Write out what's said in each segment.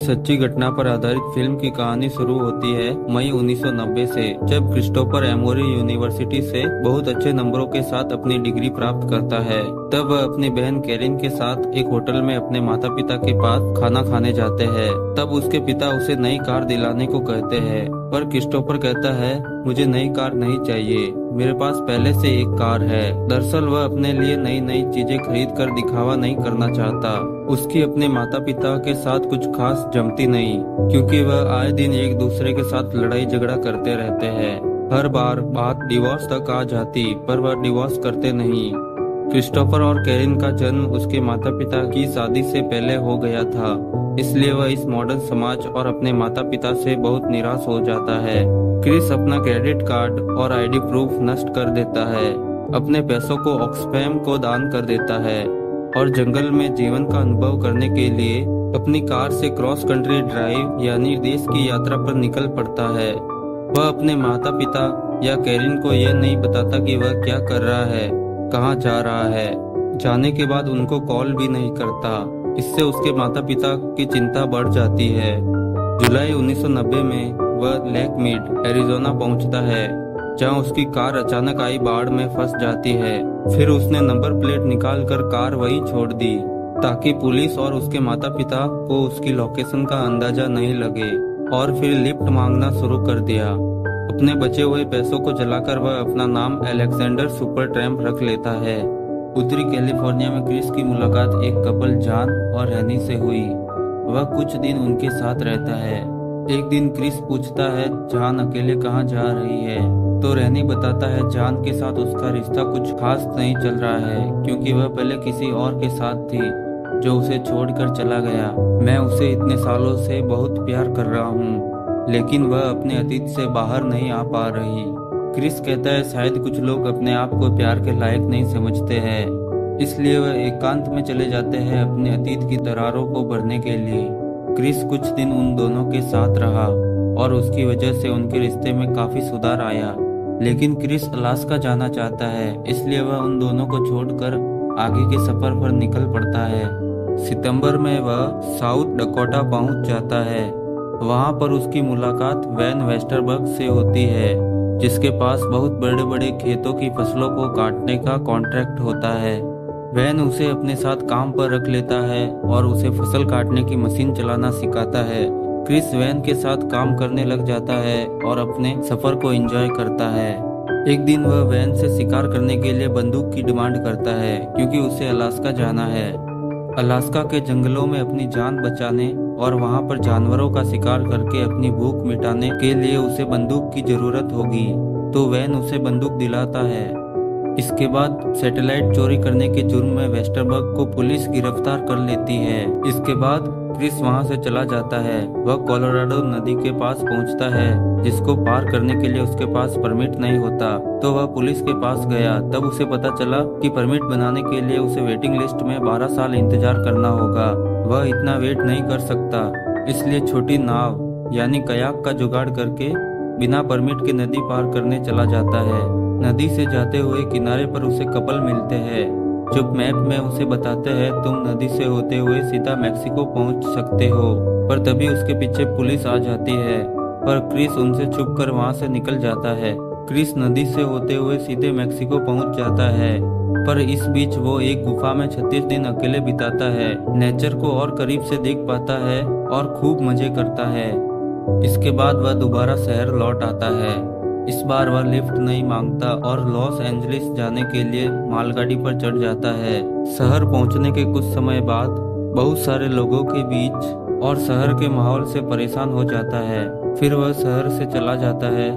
सच्ची घटना पर आधारित फिल्म की कहानी शुरू होती है मई 1990 से, जब क्रिस्टोफर एमोरी यूनिवर्सिटी से बहुत अच्छे नंबरों के साथ अपनी डिग्री प्राप्त करता है। तब वह अपनी बहन कैरिन के साथ एक होटल में अपने माता पिता के पास खाना खाने जाते हैं। तब उसके पिता उसे नई कार दिलाने को कहते हैं, पर क्रिस्टोफर कहता है, मुझे नई कार नहीं चाहिए, मेरे पास पहले से एक कार है। दरअसल वह अपने लिए नई नई चीजें खरीद कर दिखावा नहीं करना चाहता। उसकी अपने माता पिता के साथ कुछ खास जमती नहीं, क्योंकि वह आए दिन एक दूसरे के साथ लड़ाई झगड़ा करते रहते हैं। हर बार बात डिवोर्स तक आ जाती, पर वह डिवोर्स करते नहीं। क्रिस्टोफर और कैरिन का जन्म उसके माता पिता की शादी से पहले हो गया था, इसलिए वह इस मॉडर्न समाज और अपने माता पिता से बहुत निराश हो जाता है। क्रिस अपना क्रेडिट कार्ड और आईडी प्रूफ नष्ट कर देता है, अपने पैसों को ऑक्सफैम को दान कर देता है और जंगल में जीवन का अनुभव करने के लिए अपनी कार से क्रॉस कंट्री ड्राइव यानी देश की यात्रा पर निकल पड़ता है। वह अपने माता पिता या कैरिन को यह नहीं बताता कि वह क्या कर रहा है, कहाँ जा रहा है। जाने के बाद उनको कॉल भी नहीं करता। इससे उसके माता पिता की चिंता बढ़ जाती है। जुलाई 1990 में वह लेक मीड एरिजोना पहुंचता है, जहां उसकी कार अचानक आई बाढ़ में फंस जाती है। फिर उसने नंबर प्लेट निकालकर कार वहीं छोड़ दी, ताकि पुलिस और उसके माता पिता को उसकी लोकेशन का अंदाजा नहीं लगे, और फिर लिफ्ट मांगना शुरू कर दिया। अपने बचे हुए पैसों को जलाकर वह अपना नाम अलेक्जेंडर सुपरट्रैम्प रख लेता है। उत्तरी कैलिफोर्निया में क्रिस की मुलाकात एक कपल जॉन और रैनी से हुई। वह कुछ दिन उनके साथ रहता है। एक दिन क्रिस पूछता है, जॉन अकेले कहाँ जा रही है? तो रैनी बताता है, जॉन के साथ उसका रिश्ता कुछ खास नहीं चल रहा है, क्योंकि वह पहले किसी और के साथ थी जो उसे छोड़कर चला गया। मैं उसे इतने सालों से बहुत प्यार कर रहा हूँ, लेकिन वह अपने अतीत से बाहर नहीं आ पा रही। क्रिस कहता है, शायद कुछ लोग अपने आप को प्यार के लायक नहीं समझते हैं, इसलिए वह एकांत में चले जाते हैं अपने अतीत की दरारों को भरने के लिए। क्रिस कुछ दिन उन दोनों के साथ रहा और उसकी वजह से उनके रिश्ते में काफी सुधार आया। लेकिन क्रिस अलास्का जाना चाहता है, इसलिए वह उन दोनों को छोड़कर आगे के सफर पर निकल पड़ता है। सितंबर में वह साउथ डकोटा पहुंच जाता है। वहां पर उसकी मुलाकात वैन वेस्टरबर्ग से होती है, जिसके पास बहुत बड़े बड़े खेतों की फसलों को काटने का कॉन्ट्रैक्ट होता है। वैन उसे अपने साथ काम पर रख लेता है और उसे फसल काटने की मशीन चलाना सिखाता है। क्रिस वैन के साथ काम करने लग जाता है और अपने सफर को एंजॉय करता है। एक दिन वह वैन से शिकार करने के लिए बंदूक की डिमांड करता है, क्योंकि उसे अलास्का जाना है। अलास्का के जंगलों में अपनी जान बचाने और वहां पर जानवरों का शिकार करके अपनी भूख मिटाने के लिए उसे बंदूक की जरूरत होगी, तो वैन उसे बंदूक दिलाता है। इसके बाद सैटेलाइट चोरी करने के जुर्म में वेस्टरबर्ग को पुलिस गिरफ्तार कर लेती है। इसके बाद क्रिस वहां से चला जाता है। वह कोलोराडो नदी के पास पहुंचता है, जिसको पार करने के लिए उसके पास परमिट नहीं होता। तो वह पुलिस के पास गया। तब उसे पता चला कि परमिट बनाने के लिए उसे वेटिंग लिस्ट में 12 साल इंतजार करना होगा। वह इतना वेट नहीं कर सकता, इसलिए छोटी नाव यानी कयाक का जुगाड़ करके बिना परमिट के नदी पार करने चला जाता है। नदी से जाते हुए किनारे पर उसे कपल मिलते हैं, जो मैप में उसे बताते हैं, तुम नदी से होते हुए सीधा मैक्सिको पहुंच सकते हो। पर तभी उसके पीछे पुलिस आ जाती है, पर क्रिस उनसे छुपकर वहां से निकल जाता है। क्रिस नदी से होते हुए सीधे मैक्सिको पहुंच जाता है, पर इस बीच वो एक गुफा में 36 दिन अकेले बिताता है। नेचर को और करीब से देख पाता है और खूब मजे करता है। इसके बाद वह दोबारा शहर लौट आता है। इस बार वह लिफ्ट नहीं मांगता और लॉस एंजलिस जाने के लिए मालगाड़ी पर चढ़ जाता है। शहर पहुंचने के कुछ समय बाद बहुत सारे लोगों के बीच और शहर के माहौल से परेशान हो जाता है। फिर वह शहर से चला जाता है।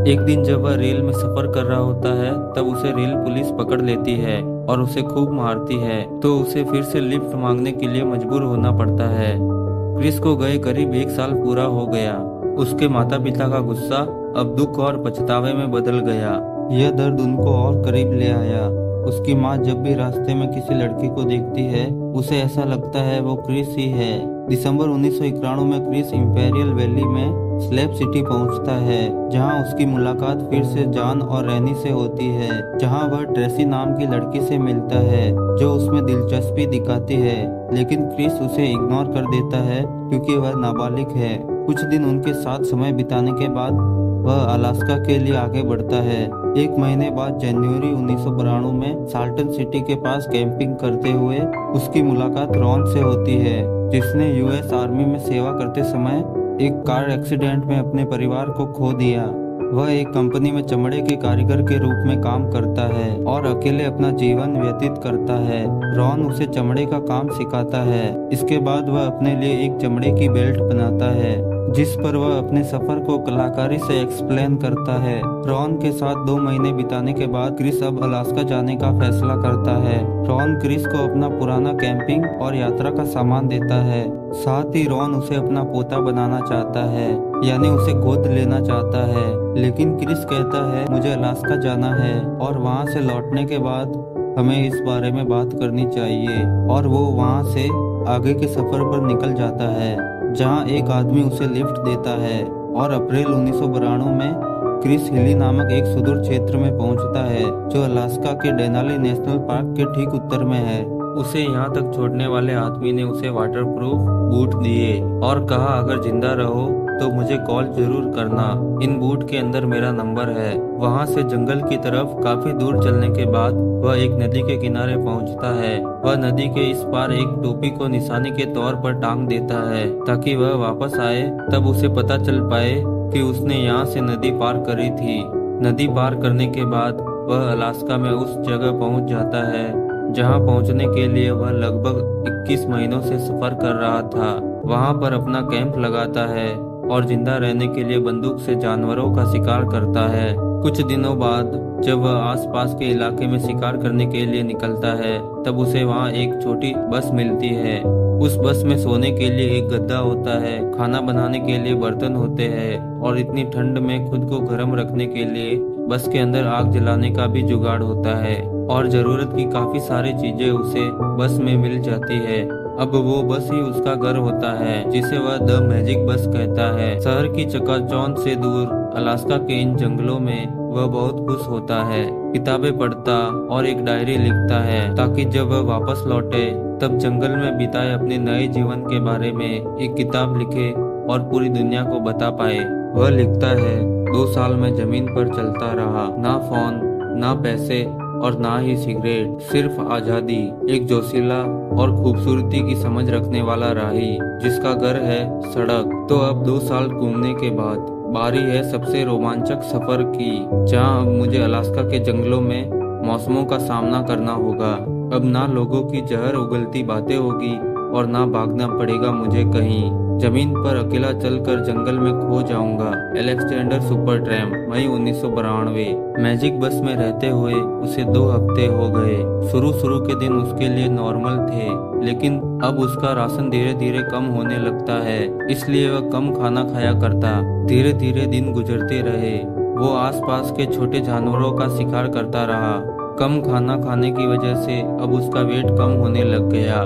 एक दिन जब वह रेल में सफर कर रहा होता है, तब उसे रेल पुलिस पकड़ लेती है और उसे खूब मारती है, तो उसे फिर से लिफ्ट मांगने के लिए मजबूर होना पड़ता है। क्रिस को गए करीब 1 साल पूरा हो गया। उसके माता पिता का गुस्सा अब दुख और पछतावे में बदल गया। यह दर्द उनको और करीब ले आया। उसकी माँ जब भी रास्ते में किसी लड़की को देखती है, उसे ऐसा लगता है वो क्रिस ही है। दिसंबर 1991 में क्रिस इंपेरियल वैली में स्लैब सिटी पहुंचता है, जहां उसकी मुलाकात फिर से जॉन और रैनी से होती है, जहां वह ट्रेसी नाम की लड़की से मिलता है जो उसमें दिलचस्पी दिखाती है, लेकिन क्रिस उसे इग्नोर कर देता है क्योंकि वह नाबालिग है। कुछ दिन उनके साथ समय बिताने के बाद वह अलास्का के लिए आगे बढ़ता है। एक महीने बाद जनवरी 1992 में साल्टन सिटी के पास कैंपिंग करते हुए उसकी मुलाकात रॉन से होती है, जिसने यूएस आर्मी में सेवा करते समय एक कार एक्सीडेंट में अपने परिवार को खो दिया। वह एक कंपनी में चमड़े के कारीगर के रूप में काम करता है और अकेले अपना जीवन व्यतीत करता है। रॉन उसे चमड़े का काम सिखाता है। इसके बाद वह अपने लिए एक चमड़े की बेल्ट बनाता है, जिस पर वह अपने सफर को कलाकारी से एक्सप्लेन करता है। रॉन के साथ 2 महीने बिताने के बाद क्रिस अब अलास्का जाने का फैसला करता है। रॉन क्रिस को अपना पुराना कैंपिंग और यात्रा का सामान देता है। साथ ही रॉन उसे अपना पोता बनाना चाहता है, यानी उसे गोद लेना चाहता है, लेकिन क्रिस कहता है मुझे अलास्का जाना है और वहां से लौटने के बाद हमें इस बारे में बात करनी चाहिए। और वो वहां से आगे के सफर पर निकल जाता है, जहां एक आदमी उसे लिफ्ट देता है और अप्रैल 1992 में क्रिस हिली नामक एक सुदूर क्षेत्र में पहुंचता है, जो अलास्का के डेनाली नेशनल पार्क के ठीक उत्तर में है। उसे यहाँ तक छोड़ने वाले आदमी ने उसे वाटरप्रूफ बूट दिए और कहा अगर जिंदा रहो तो मुझे कॉल जरूर करना, इन बूट के अंदर मेरा नंबर है। वहाँ से जंगल की तरफ काफी दूर चलने के बाद वह एक नदी के किनारे पहुँचता है। वह नदी के इस पार एक टोपी को निशानी के तौर पर टांग देता है ताकि वह वापस आए तब उसे पता चल पाए कि उसने यहाँ से नदी पार करी थी। नदी पार करने के बाद वह अलास्का में उस जगह पहुँच जाता है जहाँ पहुँचने के लिए वह लगभग 21 महीनों से सफर कर रहा था। वहाँ पर अपना कैंप लगाता है और जिंदा रहने के लिए बंदूक से जानवरों का शिकार करता है। कुछ दिनों बाद जब वह आसपास के इलाके में शिकार करने के लिए निकलता है तब उसे वहाँ एक छोटी बस मिलती है। उस बस में सोने के लिए एक गद्दा होता है, खाना बनाने के लिए बर्तन होते हैं और इतनी ठंड में खुद को गर्म रखने के लिए बस के अंदर आग जलाने का भी जुगाड़ होता है और जरूरत की काफी सारी चीजें उसे बस में मिल जाती है। अब वो बस ही उसका घर होता है, जिसे वह द मैजिक बस कहता है। शहर की चकाचौंध से दूर अलास्का के इन जंगलों में वह बहुत खुश होता है, किताबें पढ़ता और एक डायरी लिखता है ताकि जब वह वापस लौटे तब जंगल में बिताए अपने नए जीवन के बारे में एक किताब लिखे और पूरी दुनिया को बता पाए। वह लिखता है 2 साल में जमीन पर चलता रहा, ना फोन, ना पैसे और ना ही सिगरेट, सिर्फ आजादी। एक जोशीला और खूबसूरती की समझ रखने वाला राही जिसका घर है सड़क। तो अब 2 साल घूमने के बाद बारी है सबसे रोमांचक सफर की, जहां अब मुझे अलास्का के जंगलों में मौसमों का सामना करना होगा। अब ना लोगों की जहर उगलती बातें होगी और ना भागना पड़ेगा मुझे कहीं। जमीन पर अकेला चलकर जंगल में खो जाऊंगा। अलेक्जेंडर सुपरट्रैम्प, मई 1992। मैजिक बस में रहते हुए उसे 2 हफ्ते हो गए। शुरू के दिन उसके लिए नॉर्मल थे, लेकिन अब उसका राशन धीरे धीरे कम होने लगता है, इसलिए वह कम खाना खाया करता। धीरे धीरे दिन गुजरते रहे। वो आसपास के छोटे जानवरों का शिकार करता रहा। कम खाना खाने की वजह से अब उसका वेट कम होने लग गया।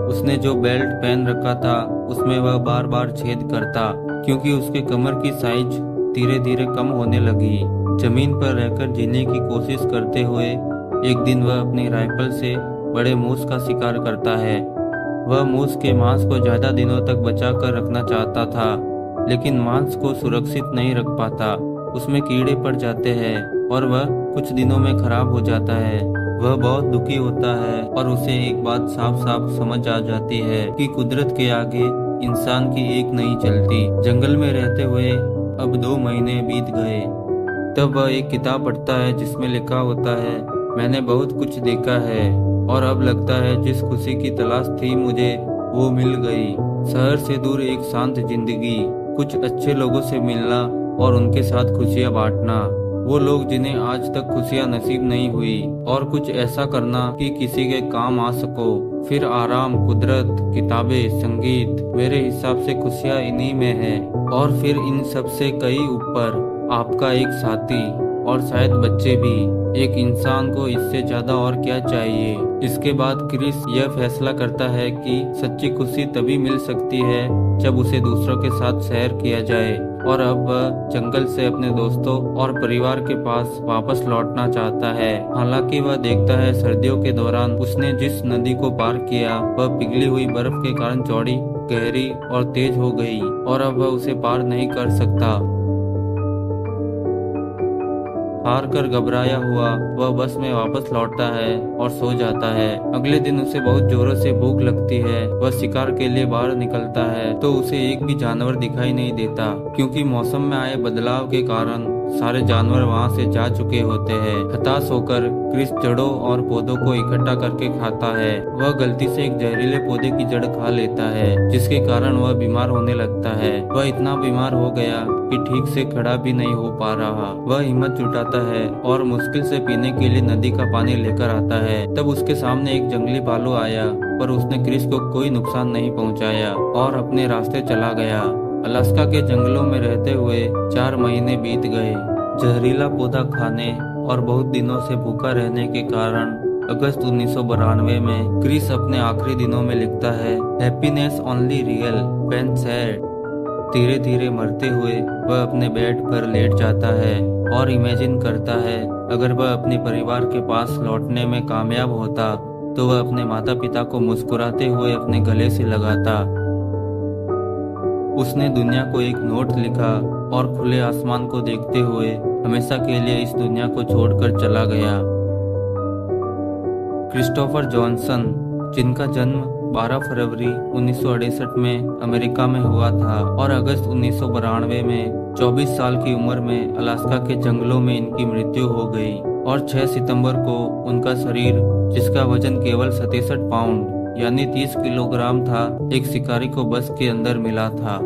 उसने जो बेल्ट पहन रखा था उसमें वह बार बार छेद करता, क्योंकि उसके कमर की साइज धीरे धीरे कम होने लगी। जमीन पर रहकर जीने की कोशिश करते हुए एक दिन वह अपनी राइफल से बड़े मूस का शिकार करता है। वह मूस के मांस को ज्यादा दिनों तक बचा कर रखना चाहता था, लेकिन मांस को सुरक्षित नहीं रख पाता। उसमें कीड़े पड़ जाते हैं और वह कुछ दिनों में खराब हो जाता है। वह बहुत दुखी होता है और उसे एक बात साफ साफ समझ आ जाती है कि कुदरत के आगे इंसान की एक नहीं चलती। जंगल में रहते हुए अब 2 महीने बीत गए। तब वह एक किताब पढ़ता है जिसमें लिखा होता है, मैंने बहुत कुछ देखा है और अब लगता है जिस खुशी की तलाश थी मुझे वो मिल गई। शहर से दूर एक शांत जिंदगी, कुछ अच्छे लोगों से मिलना और उनके साथ खुशियां बांटना, वो लोग जिन्हें आज तक खुशियां नसीब नहीं हुई, और कुछ ऐसा करना कि किसी के काम आ सको। फिर आराम, कुदरत, किताबें, संगीत, मेरे हिसाब से खुशियां इन्हीं में है। और फिर इन सब से कई ऊपर आपका एक साथी और शायद बच्चे भी। एक इंसान को इससे ज्यादा और क्या चाहिए। इसके बाद क्रिस यह फैसला करता है कि सच्ची खुशी तभी मिल सकती है जब उसे दूसरों के साथ शेयर किया जाए। और अब वह जंगल से अपने दोस्तों और परिवार के पास वापस लौटना चाहता है। हालांकि वह देखता है सर्दियों के दौरान उसने जिस नदी को पार किया वह पिघली हुई बर्फ के कारण चौड़ी, गहरी और तेज हो गई और अब वह उसे पार नहीं कर सकता। हार कर घबराया हुआ वह बस में वापस लौटता है और सो जाता है। अगले दिन उसे बहुत जोरों से भूख लगती है। वह शिकार के लिए बाहर निकलता है तो उसे एक भी जानवर दिखाई नहीं देता, क्योंकि मौसम में आए बदलाव के कारण सारे जानवर वहां से जा चुके होते हैं। हताश होकर क्रिस जड़ों और पौधों को इकट्ठा करके खाता है। वह गलती से एक जहरीले पौधे की जड़ खा लेता है, जिसके कारण वह बीमार होने लगता है। वह इतना बीमार हो गया कि ठीक से खड़ा भी नहीं हो पा रहा। वह हिम्मत जुटाता है और मुश्किल से पीने के लिए नदी का पानी लेकर आता है। तब उसके सामने एक जंगली भालू आया, पर उसने क्रिस को कोई नुकसान नहीं पहुंचाया और अपने रास्ते चला गया। अलास्का के जंगलों में रहते हुए 4 महीने बीत गए। जहरीला पौधा खाने और बहुत दिनों से भूखा रहने के कारण अगस्त 1992 में क्रिस अपने आखिरी दिनों में लिखता है, happiness only real when sad. धीरे धीरे मरते हुए वह अपने बेड पर लेट जाता है और इमेजिन करता है अगर वह अपने परिवार के पास लौटने में कामयाब होता तो वह अपने माता पिता को मुस्कुराते हुए अपने गले से लगाता। उसने दुनिया को एक नोट लिखा और खुले आसमान को देखते हुए हमेशा के लिए इस दुनिया को छोड़कर चला गया। क्रिस्टोफर जॉनसन, जिनका जन्म 12 फरवरी 1968 में अमेरिका में हुआ था और अगस्त 1992 में 24 साल की उम्र में अलास्का के जंगलों में इनकी मृत्यु हो गई और 6 सितंबर को उनका शरीर, जिसका वजन केवल 67 पाउंड यानी 30 किलोग्राम था, एक शिकारी को बस के अंदर मिला था।